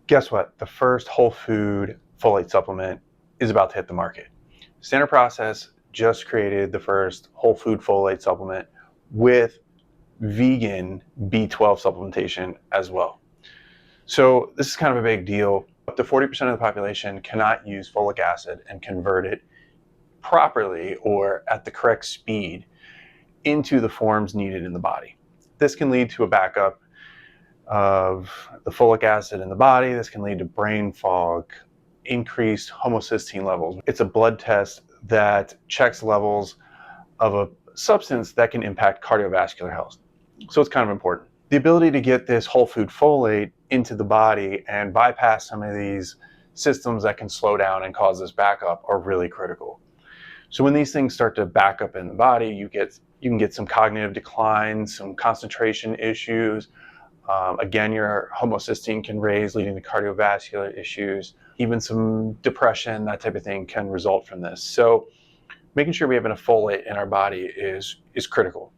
Guess what? The first whole food folate supplement is about to hit the market. Standard Process just created the first whole food folate supplement with vegan B12 supplementation as well. So this is kind of a big deal. Up to 40% of the population cannot use folic acid and convert it properly or at the correct speed into the forms needed in the body. This can lead to a backup of the folic acid in the body. This can lead to brain fog, increased homocysteine levels. It's a blood test that checks levels of a substance that can impact cardiovascular health. So it's kind of important. The ability to get this whole food folate into the body and bypass some of these systems that can slow down and cause this backup are really critical. So when these things start to back up in the body, you can get some cognitive decline, some concentration issues. Again, your homocysteine can raise, leading to cardiovascular issues. Even some depression, that type of thing can result from this. So making sure we have enough folate in our body is critical.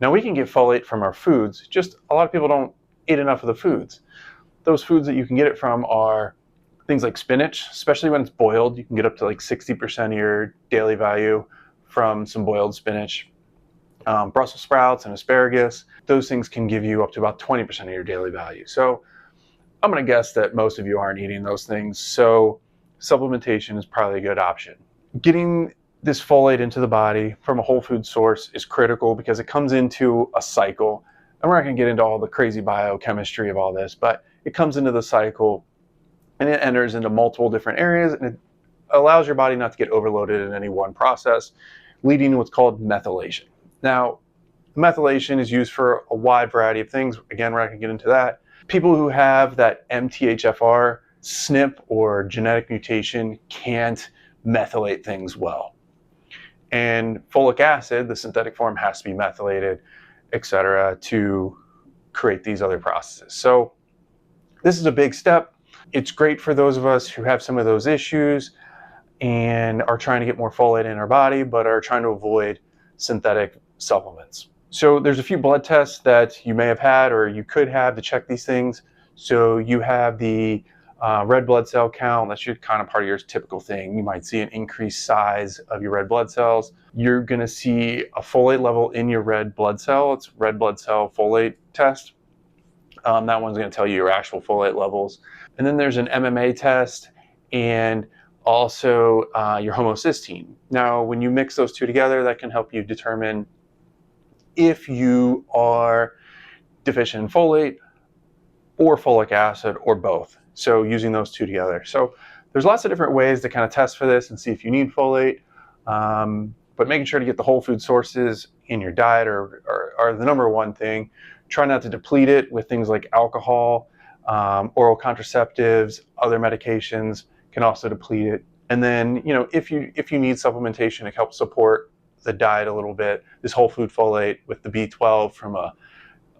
Now we can get folate from our foods, just a lot of people don't eat enough of the foods. Those foods that you can get it from are things like spinach, especially when it's boiled. You can get up to like 60% of your daily value from some boiled spinach. Brussels sprouts and asparagus, those things can give you up to about 20% of your daily value. So I'm going to guess that most of you aren't eating those things, so supplementation is probably a good option. Getting this folate into the body from a whole food source is critical because it comes into a cycle. And we're not going to get into all the crazy biochemistry of all this, but it comes into the cycle and it enters into multiple different areas, and it allows your body not to get overloaded in any one process, leading to what's called methylation. Now, methylation is used for a wide variety of things. Again, we're not going to get into that. People who have that MTHFR SNP or genetic mutation can't methylate things well. And folic acid, the synthetic form, has to be methylated, etc., to create these other processes. So this is a big step. It's great for those of us who have some of those issues and are trying to get more folate in our body, but are trying to avoid synthetic supplements. So there's a few blood tests that you may have had or you could have to check these things. So you have the red blood cell count. That's just kind of part of your typical thing. You might see an increased size of your red blood cells. You're going to see a folate level in your red blood cell. It's red blood cell folate test. That one's going to tell you your actual folate levels. And then there's an MMA test and also your homocysteine. Now, when you mix those two together, that can help you determine if you are deficient in folate or folic acid or both. So using those two together. So there's lots of different ways to kind of test for this and see if you need folate. But making sure to get the whole food sources in your diet are the number one thing. Try not to deplete it with things like alcohol, oral contraceptives, other medications can also deplete it. And then, if you need supplementation to help support the diet a little bit, this whole food folate with the B12 from a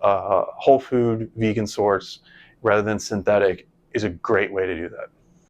whole food vegan source rather than synthetic is a great way to do that.